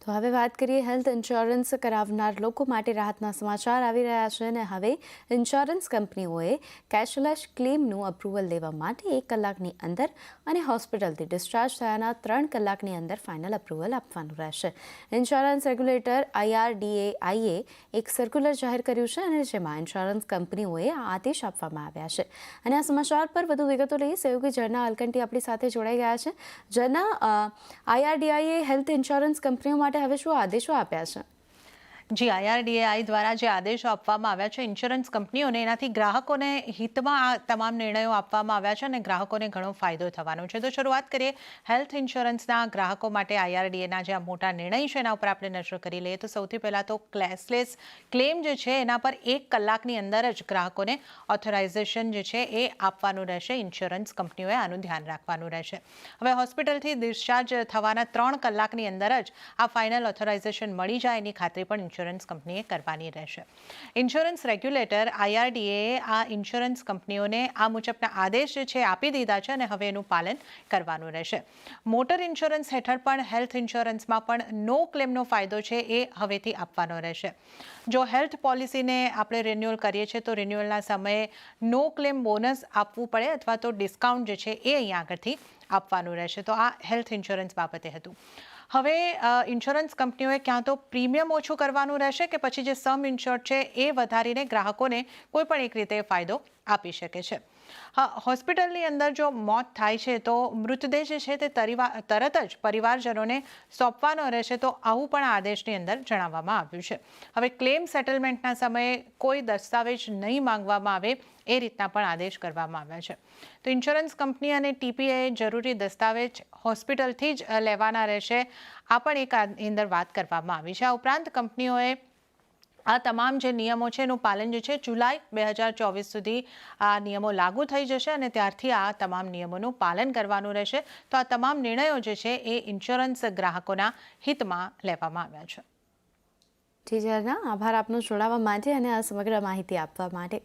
તો હવે વાત કરીએ હેલ્થ ઇન્સ્યોરન્સ કરાવનાર લોકો માટે રાહતના સમાચાર આવી રહ્યા છે અને હવે ઇન્સ્યોરન્સ કંપનીઓએ કેશલેસ ક્લેમનું અપ્રુવલ લેવા માટે 1 કલાકની અંદર અને હોસ્પિટલથી ડિસ્ચાર્જ થયાના 3 કલાકની અંદર ફાઇનલ અપ્રુવલ આપવાનું રહેશે. ઇન્સ્યોરન્સ રેગ્યુલેટર IRDAIએ એક સર્ક્યુલર જાહેર કર્યું છે અને જેમાં ઇન્સ્યોરન્સ કંપનીઓએ આ આદેશ આપવામાં આવ્યા છે. અને આ સમાચાર પર વધુ વિગતો લઈએ સહયોગી ઝરના અલકંટી આપણી સાથે જોડાઈ ગયા છે. ઝરના, IRDAIએ હેલ્થ ઇન્સ્યોરન્સ કંપનીઓ માટે હવે શું આદેશો આપ્યા છે? જી, IRDAI દ્વારા જે આદેશો આપવામાં આવ્યા છે ઇન્સ્યોરન્સ કંપનીઓને, એનાથી ગ્રાહકોને હિતમાં આ તમામ નિર્ણયો આપવામાં આવ્યા છે અને ગ્રાહકોને ઘણો ફાયદો થવાનો છે. તો શરૂઆત કરીએ હેલ્થ ઇન્સ્યોરન્સના ગ્રાહકો માટે IRDAના જે આ મોટા નિર્ણય છે એના ઉપર આપણે નજર કરી લઈએ. તો સૌથી પહેલાં તો કેશલેસ ક્લેમ જે છે એના પર 1 કલાકની અંદર જ ગ્રાહકોને ઓથોરાઇઝેશન જે છે એ આપવાનું રહેશે. ઇન્સ્યોરન્સ કંપનીઓએ આનું ધ્યાન રાખવાનું રહેશે. હવે હોસ્પિટલથી ડિસ્ચાર્જ થવાના 3 કલાકની અંદર જ આ ફાઇનલ ઓથોરાઇઝેશન મળી જાય એની ખાતરી પણ ઇન્સ્યોરન્સ કંપનીએ કરવાની રહેશે. ઇન્સ્યોરન્સ રેગ્યુલેટર IRDAએ આ ઇન્સ્યોરન્સ કંપનીઓને આ મુજબના આદેશ જે છે આપી દીધા છે અને હવે એનું પાલન કરવાનું રહેશે. મોટર ઇન્સ્યોરન્સ હેઠળ પણ હેલ્થ ઇન્સ્યોરન્સમાં પણ નો ક્લેમનો ફાયદો છે એ હવેથી આપવાનો રહેશે. જો હેલ્થ પોલિસીને આપણે રિન્યુઅલ કરીએ છીએ તો રિન્યુઅલના સમયે નો ક્લેમ બોનસ આપવું પડે અથવા તો ડિસ્કાઉન્ટ જે છે એ અહીંયા આગળથી આપવાનું રહેશે. તો આ હેલ્થ ઇન્સ્યોરન્સ બાબતે હતું. હવે ઇન્સ્યોરન્સ કંપનીઓએ ક્યાં તો પ્રીમિયમ ઓછું કરવાનું રહેશે કે પછી જે સમ ઇન્શ્યોર્ડ છે એ વધારીને ગ્રાહકોને કોઈ પણ એક રીતે ફાયદો આપી શકે છે. હોસ્પિટલની અંદર જો મોત થાય છે તો મૃતદેહ જે છે તે તરત જ પરિવારજનોને સોંપવાનો રહેશે. તો આવું પણ આ આદેશની અંદર જણાવવામાં આવ્યું છે. હવે ક્લેમ સેટલમેન્ટના સમયે કોઈ દસ્તાવેજ નહીં માંગવામાં આવે એ રીતના પણ આદેશ કરવામાં આવ્યા છે. તો ઇન્સ્યોરન્સ કંપની અને TPAએ જરૂરી દસ્તાવેજ હોસ્પિટલથી જ લેવાના રહેશે. આ પણ એક અંદર વાત કરવામાં આવી છે. આ ઉપરાંત કંપનીઓએ આ તમામ જે નિયમો છે એનું પાલન જે છે જુલાઈ 2024 સુધી આ નિયમો લાગુ થઈ જશે અને ત્યારથી આ તમામ નિયમોનું પાલન કરવાનું રહેશે. તો આ તમામ નિર્ણયો જે છે એ ઇન્સ્યોરન્સ ગ્રાહકોના હિતમાં લેવામાં આવ્યા છે. જી ઝરના, આભાર આપનો જોડાવા માટે અને આ સમગ્ર માહિતી આપવા માટે.